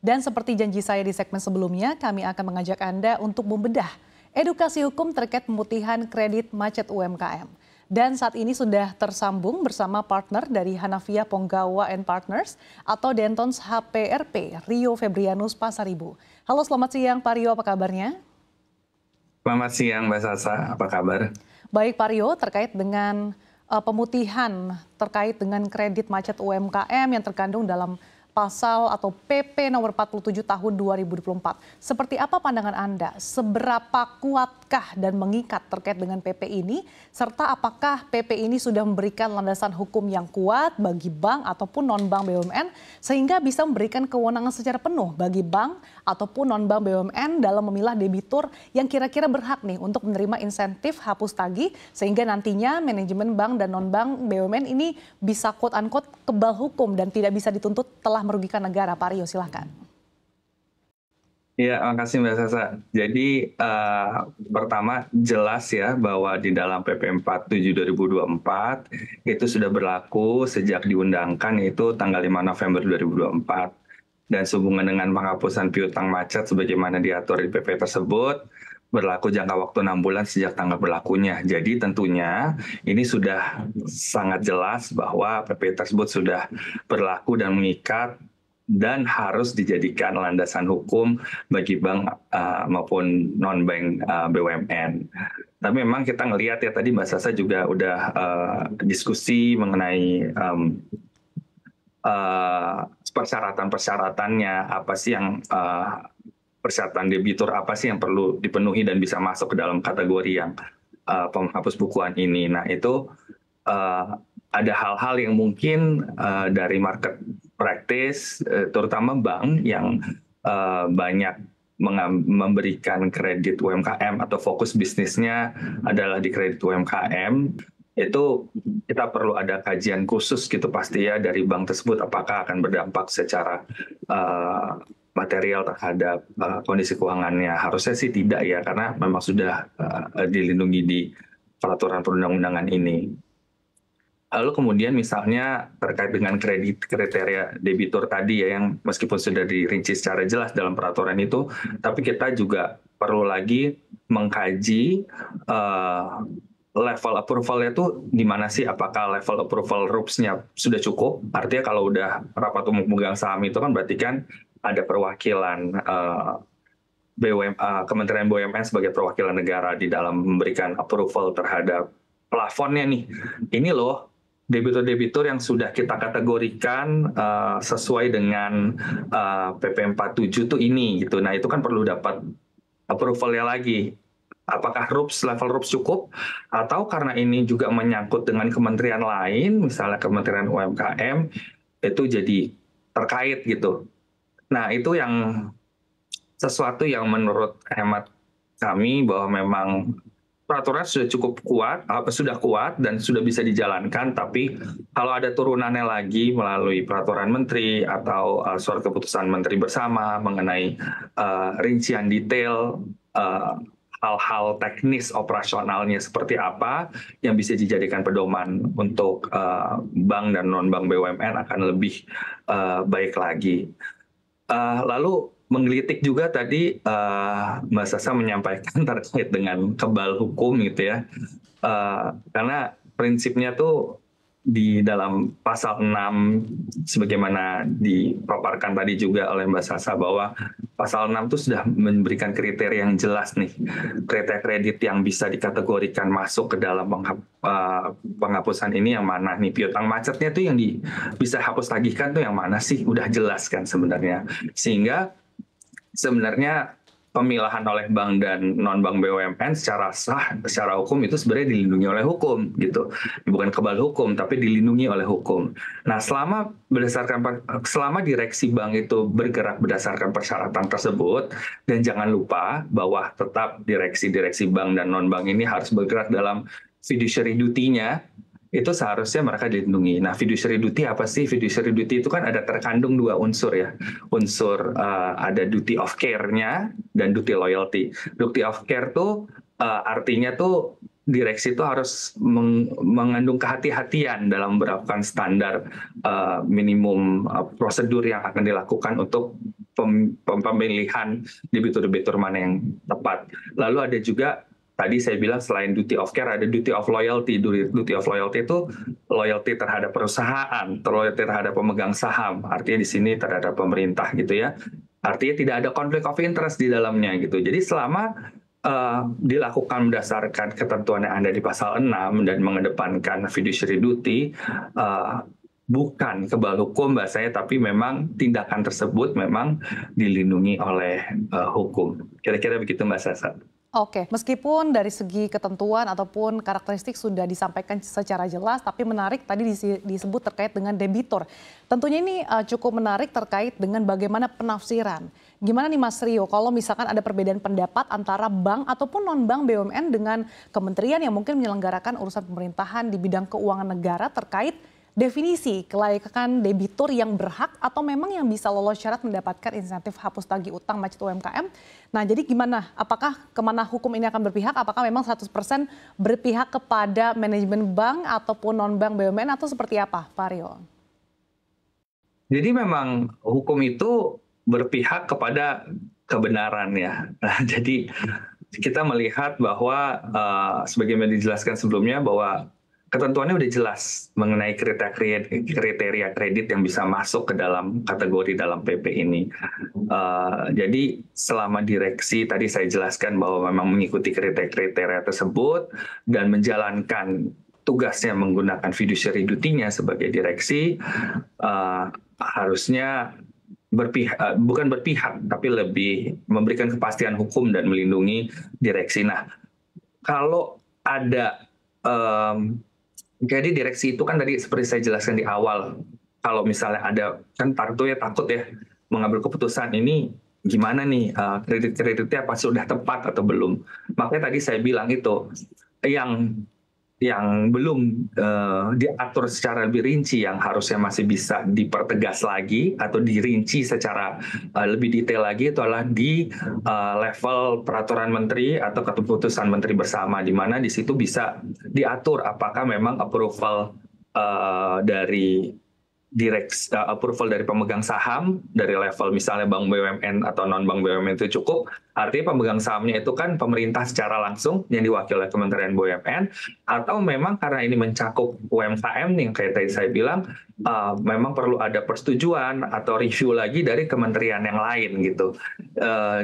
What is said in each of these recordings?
Dan seperti janji saya di segmen sebelumnya, kami akan mengajak Anda untuk membedah edukasi hukum terkait pemutihan kredit macet UMKM. Dan saat ini sudah tersambung bersama partner dari Hanafiah Ponggawa and Partners atau Dentons HPRP, Rio Febrianus Pasaribu. Halo, selamat siang Pak Rio, apa kabarnya? Selamat siang Mbak Sasa, apa kabar? Baik Pak Rio, terkait dengan pemutihan terkait dengan kredit macet UMKM yang terkandung dalam pasal atau PP nomor 47 tahun 2024. Seperti apa pandangan Anda? Seberapa kuatkah dan mengikat terkait dengan PP ini? Serta apakah PP ini sudah memberikan landasan hukum yang kuat bagi bank ataupun non-bank BUMN sehingga bisa memberikan kewenangan secara penuh bagi bank ataupun non-bank BUMN dalam memilah debitur yang kira-kira berhak nih untuk menerima insentif hapus tagih sehingga nantinya manajemen bank dan non-bank BUMN ini bisa quote-unquote kebal hukum dan tidak bisa dituntut telah merugikan negara. Pak Rio, silahkan. Ya, makasih Mbak Sasa. Jadi pertama jelas ya bahwa di dalam PP 47 2024 itu sudah berlaku sejak diundangkan itu tanggal 5 November 2024. Dan sehubungan dengan penghapusan piutang macet sebagaimana diatur di PP tersebut, berlaku jangka waktu 6 bulan sejak tanggal berlakunya. Jadi tentunya ini sudah sangat jelas bahwa PP tersebut sudah berlaku dan mengikat dan harus dijadikan landasan hukum bagi bank maupun non-bank BUMN. Tapi memang kita ngelihat ya tadi Mbak Sasa juga udah diskusi mengenai persyaratan-persyaratannya, apa sih yang persyaratan debitur apa sih yang perlu dipenuhi dan bisa masuk ke dalam kategori yang penghapus bukuan ini. Nah itu ada hal-hal yang mungkin dari market practice, terutama bank yang banyak memberikan kredit UMKM atau fokus bisnisnya adalah di kredit UMKM, itu kita perlu ada kajian khusus gitu pasti ya dari bank tersebut apakah akan berdampak secara material terhadap kondisi keuangannya. Harusnya sih tidak ya, karena memang sudah dilindungi di peraturan perundang-undangan ini. Lalu kemudian misalnya terkait dengan kredit kriteria debitur tadi ya yang meskipun sudah dirinci secara jelas dalam peraturan itu, tapi kita juga perlu lagi mengkaji level approval-nya itu di mana sih? Apakah level approval RUPS-nya sudah cukup? Artinya kalau udah rapat umum pemegang saham itu kan berarti kan ada perwakilan Kementerian BUMN sebagai perwakilan negara di dalam memberikan approval terhadap plafonnya nih. Ini loh debitur-debitur yang sudah kita kategorikan sesuai dengan PP 47 tuh ini gitu. Nah itu kan perlu dapat approval-nya lagi. Apakah level RUPS cukup? Atau karena ini juga menyangkut dengan kementerian lain, misalnya Kementerian UMKM, itu jadi terkait gitu. Nah itu yang sesuatu yang menurut hemat kami bahwa memang peraturan sudah cukup kuat, sudah kuat dan sudah bisa dijalankan. Tapi kalau ada turunannya lagi melalui peraturan menteri atau surat keputusan menteri bersama mengenai rincian detail hal-hal teknis operasionalnya seperti apa yang bisa dijadikan pedoman untuk bank dan non-bank BUMN akan lebih baik lagi. Lalu menggelitik juga tadi Mbak Sasa menyampaikan terkait dengan kebal hukum gitu ya. Karena prinsipnya tuh di dalam pasal 6 sebagaimana dipaparkan tadi juga oleh Mbak Sasa bahwa pasal 6 itu sudah memberikan kriteria yang jelas nih. Kriteria kredit yang bisa dikategorikan masuk ke dalam penghapusan ini yang mana nih. Piutang macetnya tuh yang bisa hapus tagihkan tuh yang mana sih? Udah jelas kan sebenarnya. Sehingga sebenarnya pemilahan oleh bank dan non-bank BUMN secara sah, secara hukum itu sebenarnya dilindungi oleh hukum gitu. Bukan kebal hukum, tapi dilindungi oleh hukum. Nah, selama direksi bank itu bergerak berdasarkan persyaratan tersebut, dan jangan lupa bahwa tetap direksi bank dan non-bank ini harus bergerak dalam fiduciary duty-nya, itu seharusnya mereka dilindungi. Nah, fiduciary duty apa sih? Fiduciary duty itu kan ada terkandung dua unsur ya. Unsur ada duty of care-nya dan duty loyalty. Duty of care tuh artinya tuh direksi itu harus mengandung kehati-hatian dalam menerapkan standar minimum prosedur yang akan dilakukan untuk pemilihan debitur-debitur mana yang tepat. Lalu ada juga tadi saya bilang selain duty of care ada duty of loyalty. Duty of loyalty itu loyalty terhadap perusahaan, loyalty terhadap pemegang saham. Artinya di sini terhadap pemerintah gitu ya. Artinya tidak ada konflik of interest di dalamnya gitu. Jadi selama dilakukan berdasarkan ketentuan yang ada di pasal 6 dan mengedepankan fiduciary duty, bukan kebal hukum bahasanya, tapi memang tindakan tersebut memang dilindungi oleh hukum. Kira-kira begitu Mbak Sasa. Oke, meskipun dari segi ketentuan ataupun karakteristik sudah disampaikan secara jelas, tapi menarik tadi disebut terkait dengan debitur. Tentunya ini cukup menarik terkait dengan bagaimana penafsiran. Gimana nih Mas Rio, kalau misalkan ada perbedaan pendapat antara bank ataupun non-bank BUMN dengan kementerian yang mungkin menyelenggarakan urusan pemerintahan di bidang keuangan negara terkait definisi kelayakan debitur yang berhak atau memang yang bisa lolos syarat mendapatkan insentif hapus tagih utang macet UMKM. Nah jadi gimana? Apakah kemana hukum ini akan berpihak? Apakah memang 100% berpihak kepada manajemen bank ataupun non-bank BUMN atau seperti apa Pak Rio? Jadi memang hukum itu berpihak kepada kebenaran ya. Nah, jadi kita melihat bahwa sebagaimana dijelaskan sebelumnya bahwa ketentuannya udah jelas mengenai kriteria kredit yang bisa masuk ke dalam kategori dalam PP ini. Jadi selama direksi tadi saya jelaskan bahwa memang mengikuti kriteria tersebut dan menjalankan tugasnya menggunakan fiduciary duty-nya sebagai direksi, harusnya bukan berpihak, tapi lebih memberikan kepastian hukum dan melindungi direksi. Nah, kalau ada jadi direksi itu kan tadi seperti saya jelaskan di awal, kalau misalnya ada kan Parto ya takut ya mengambil keputusan ini gimana nih kredit-kreditnya apa sudah tepat atau belum. Makanya tadi saya bilang itu yang belum diatur secara lebih rinci yang harusnya masih bisa dipertegas lagi atau dirinci secara lebih detail lagi itu adalah di level peraturan menteri atau keputusan menteri bersama, di mana di situ bisa diatur apakah memang approval dari approval dari pemegang saham dari level misalnya bank BUMN atau non bank BUMN itu cukup. Artinya pemegang sahamnya itu kan pemerintah secara langsung yang diwakili oleh Kementerian BUMN, atau memang karena ini mencakup UMKM nih kayak tadi saya bilang memang perlu ada persetujuan atau review lagi dari kementerian yang lain gitu.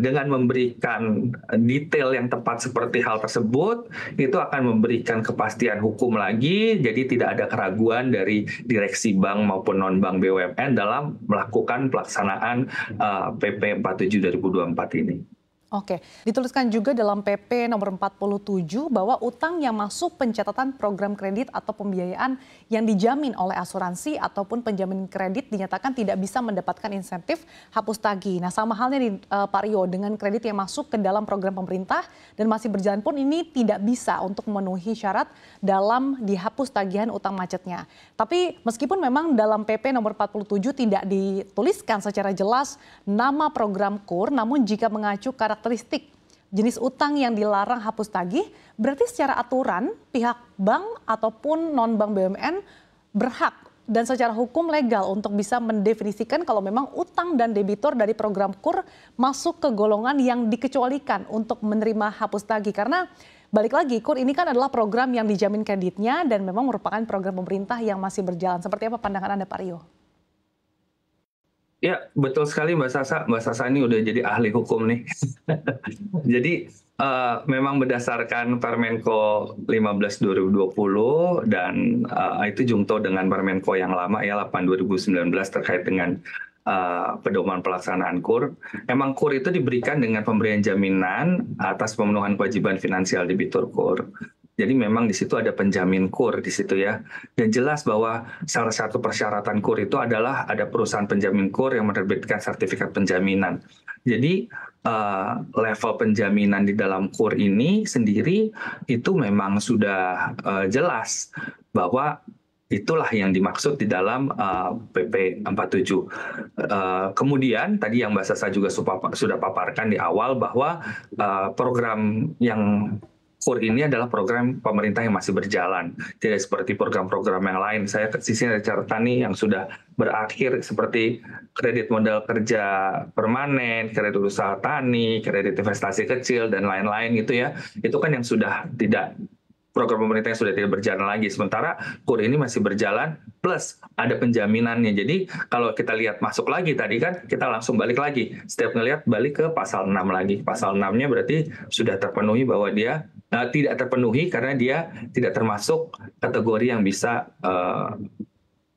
Dengan memberikan detail yang tepat seperti hal tersebut itu akan memberikan kepastian hukum lagi, jadi tidak ada keraguan dari direksi bank maupun non-bank BUMN dalam melakukan pelaksanaan PP 47 2024 ini. Oke, dituliskan juga dalam PP nomor 47 bahwa utang yang masuk pencatatan program kredit atau pembiayaan yang dijamin oleh asuransi ataupun penjamin kredit dinyatakan tidak bisa mendapatkan insentif hapus tagih. Nah sama halnya di Pak Rio dengan kredit yang masuk ke dalam program pemerintah dan masih berjalan pun ini tidak bisa untuk memenuhi syarat dalam dihapus tagihan utang macetnya. Tapi meskipun memang dalam PP nomor 47 tidak dituliskan secara jelas nama program KUR, namun jika mengacu karakteristik jenis utang yang dilarang hapus tagih, berarti secara aturan pihak bank ataupun non-bank BUMN berhak dan secara hukum legal untuk bisa mendefinisikan kalau memang utang dan debitur dari program KUR masuk ke golongan yang dikecualikan untuk menerima hapus tagih. Karena balik lagi, KUR ini kan adalah program yang dijamin kreditnya dan memang merupakan program pemerintah yang masih berjalan. Seperti apa pandangan Anda Pak Rio? Ya, betul sekali Mbak Sasa. Mbak Sasa ini udah jadi ahli hukum nih. Jadi memang berdasarkan Permenko 15/2020 dan itu jungto dengan Permenko yang lama ya 8/2019 terkait dengan pedoman pelaksanaan KUR. Emang KUR itu diberikan dengan pemberian jaminan atas pemenuhan kewajiban finansial debitur KUR. Jadi memang di situ ada penjamin KUR di situ ya. Dan jelas bahwa salah satu persyaratan KUR itu adalah ada perusahaan penjamin KUR yang menerbitkan sertifikat penjaminan. Jadi level penjaminan di dalam KUR ini sendiri itu memang sudah jelas bahwa itulah yang dimaksud di dalam PP 47. Kemudian tadi yang Mbak Sasa juga sudah paparkan di awal bahwa program yang KUR ini adalah program pemerintah yang masih berjalan, tidak seperti program-program yang lain. Saya ke sisi dari catatan nih yang sudah berakhir seperti kredit modal kerja permanen, kredit usaha tani, kredit investasi kecil, dan lain-lain gitu ya. Itu kan yang sudah tidak, program pemerintah yang sudah tidak berjalan lagi. Sementara KUR ini masih berjalan, plus ada penjaminannya. Jadi kalau kita lihat masuk lagi tadi kan, kita langsung balik lagi. Setiap ngelihat balik ke pasal 6 lagi. Pasal 6-nya berarti sudah terpenuhi bahwa dia tidak terpenuhi karena dia tidak termasuk kategori yang bisa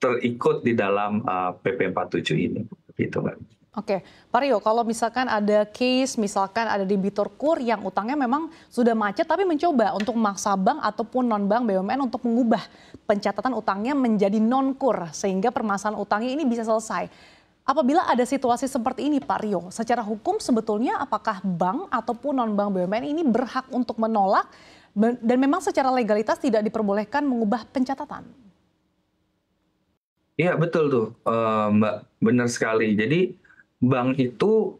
terikut di dalam PP 47 ini. Gitu, Mbak. Oke, Pak Rio, kalau misalkan ada case, misalkan ada debitur KUR yang utangnya memang sudah macet tapi mencoba untuk memaksa bank ataupun non-bank BUMN untuk mengubah pencatatan utangnya menjadi non-KUR sehingga permasalahan utangnya ini bisa selesai. Apabila ada situasi seperti ini Pak Rio, secara hukum sebetulnya apakah bank ataupun non-bank BUMN ini berhak untuk menolak dan memang secara legalitas tidak diperbolehkan mengubah pencatatan? Iya betul tuh, Mbak, benar sekali. Jadi bank itu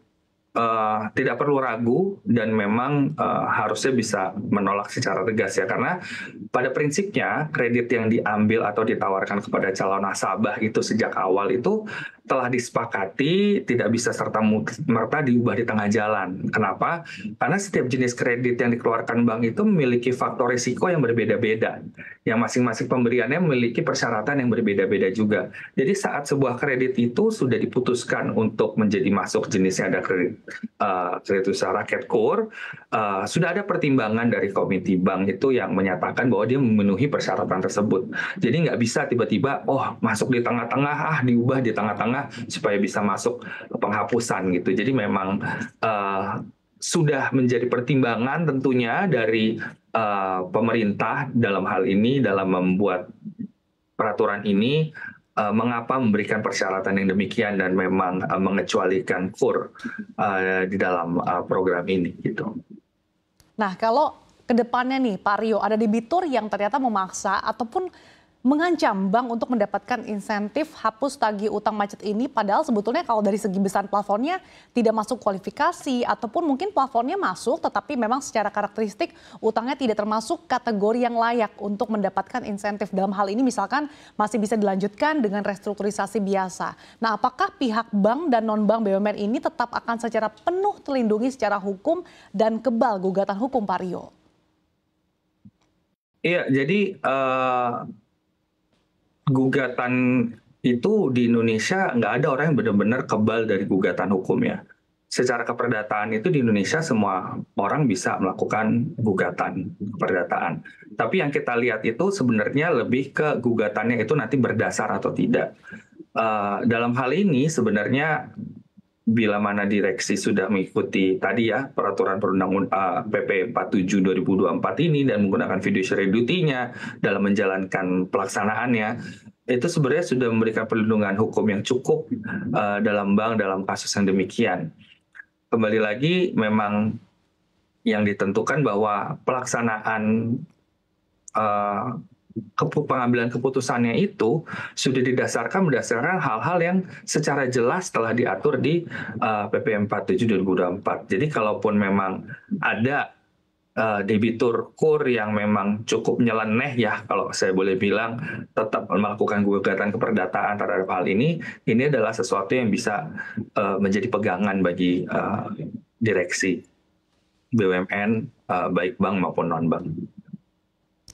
tidak perlu ragu dan memang harusnya bisa menolak secara tegas ya, karena pada prinsipnya kredit yang diambil atau ditawarkan kepada calon nasabah itu sejak awal itu telah disepakati tidak bisa serta-merta diubah di tengah jalan. Kenapa? Karena setiap jenis kredit yang dikeluarkan bank itu memiliki faktor risiko yang berbeda-beda. Yang masing-masing pemberiannya memiliki persyaratan yang berbeda-beda juga. Jadi saat sebuah kredit itu sudah diputuskan untuk menjadi masuk jenisnya ada kredit usaha rakyat KUR, sudah ada pertimbangan dari komite bank itu yang menyatakan bahwa dia memenuhi persyaratan tersebut. Jadi nggak bisa tiba-tiba, masuk di tengah-tengah, diubah di tengah-tengah supaya bisa masuk penghapusan gitu. Jadi memang sudah menjadi pertimbangan tentunya dari pemerintah dalam hal ini dalam membuat peraturan ini, mengapa memberikan persyaratan yang demikian dan memang mengecualikan KUR di dalam program ini gitu. Nah, kalau ke depannya nih Pak Rio, ada debitur yang ternyata memaksa ataupun mengancam bank untuk mendapatkan insentif hapus tagih utang macet ini, padahal sebetulnya kalau dari segi besar plafonnya tidak masuk kualifikasi ataupun mungkin plafonnya masuk tetapi memang secara karakteristik utangnya tidak termasuk kategori yang layak untuk mendapatkan insentif. Dalam hal ini misalkan masih bisa dilanjutkan dengan restrukturisasi biasa. Nah, apakah pihak bank dan non-bank BUMN ini tetap akan secara penuh terlindungi secara hukum dan kebal gugatan hukum Pak Rio? Iya, jadi gugatan itu di Indonesia nggak ada orang yang benar-benar kebal dari gugatan hukum ya. Secara keperdataan itu di Indonesia semua orang bisa melakukan gugatan keperdataan. Tapi yang kita lihat itu sebenarnya lebih ke gugatannya itu nanti berdasar atau tidak. Dalam hal ini sebenarnya bila mana direksi sudah mengikuti tadi ya peraturan perundang-undang PP 47 2024 ini dan menggunakan fiduciary duty-nya dalam menjalankan pelaksanaannya, itu sebenarnya sudah memberikan perlindungan hukum yang cukup dalam bank dalam kasus yang demikian. Kembali lagi memang yang ditentukan bahwa pelaksanaan pengambilan keputusannya itu sudah berdasarkan hal-hal yang secara jelas telah diatur di PP 47 2024. Jadi kalaupun memang ada debitur KUR yang memang cukup nyeleneh ya, kalau saya boleh bilang, tetap melakukan gugatan keperdataan terhadap hal ini adalah sesuatu yang bisa menjadi pegangan bagi direksi BUMN, baik bank maupun non-bank.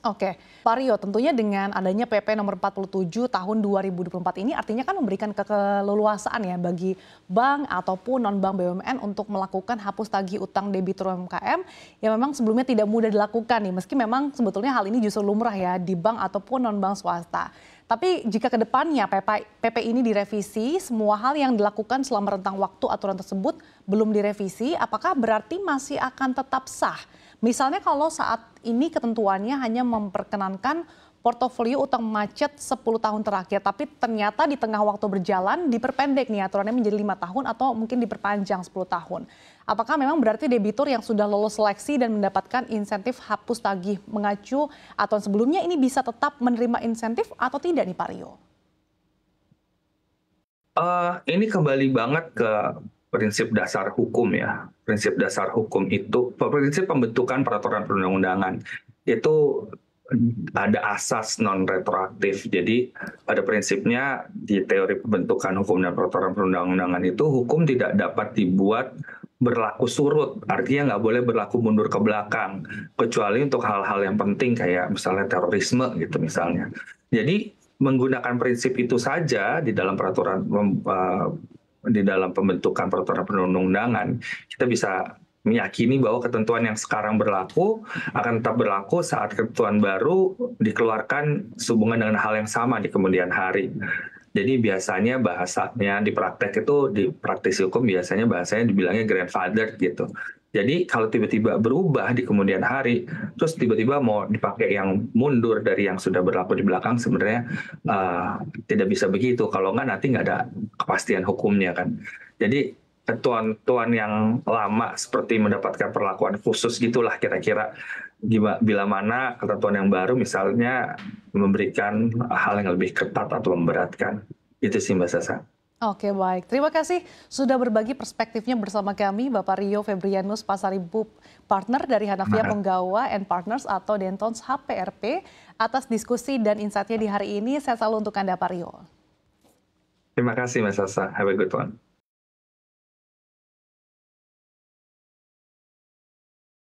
Oke, Pak Rio, tentunya dengan adanya PP nomor 47 tahun 2024 ini artinya kan memberikan keleluasaan ya bagi bank ataupun non-bank BUMN untuk melakukan hapus tagih utang debitur UMKM yang memang sebelumnya tidak mudah dilakukan nih, meski memang sebetulnya hal ini justru lumrah ya di bank ataupun non-bank swasta. Tapi jika ke depannya PP ini direvisi, semua hal yang dilakukan selama rentang waktu aturan tersebut belum direvisi, apakah berarti masih akan tetap sah? Misalnya kalau saat ini ketentuannya hanya memperkenankan portofolio utang macet 10 tahun terakhir, tapi ternyata di tengah waktu berjalan diperpendek nih aturannya menjadi 5 tahun atau mungkin diperpanjang 10 tahun. Apakah memang berarti debitur yang sudah lolos seleksi dan mendapatkan insentif hapus tagih mengacu aturan sebelumnya ini bisa tetap menerima insentif atau tidak nih Pak Rio? Ini kembali banget ke prinsip dasar hukum ya. Prinsip dasar hukum itu, prinsip pembentukan peraturan perundang-undangan itu ada asas non retroaktif. Jadi pada prinsipnya di teori pembentukan hukum dan peraturan perundang-undangan itu hukum tidak dapat dibuat berlaku surut, artinya nggak boleh berlaku mundur ke belakang, kecuali untuk hal-hal yang penting kayak misalnya terorisme gitu misalnya. Jadi menggunakan prinsip itu saja di dalam di dalam pembentukan peraturan perundang-undangan, kita bisa meyakini bahwa ketentuan yang sekarang berlaku akan tetap berlaku saat ketentuan baru dikeluarkan sehubungan dengan hal yang sama di kemudian hari. Jadi biasanya bahasanya di praktek itu, di praktisi hukum biasanya bahasanya dibilangnya grandfather gitu. Jadi kalau tiba-tiba berubah di kemudian hari, terus tiba-tiba mau dipakai yang mundur dari yang sudah berlaku di belakang, sebenarnya tidak bisa begitu. Kalau nggak nanti nggak ada kepastian hukumnya kan. Jadi ketentuan yang lama seperti mendapatkan perlakuan khusus gitulah kira-kira, bila mana ketentuan yang baru misalnya memberikan hal yang lebih ketat atau memberatkan. Itu sih Mbak Sasa. Oke, baik. Terima kasih sudah berbagi perspektifnya bersama kami, Bapak Rio Febrianus Pasaribu, partner dari Hanafiya Penggawa and Partners atau Dentons HPRP, atas diskusi dan insight-nya di hari ini. Saya selalu untuk Anda, Pak Rio. Terima kasih Mbak Sasa. Have a good one.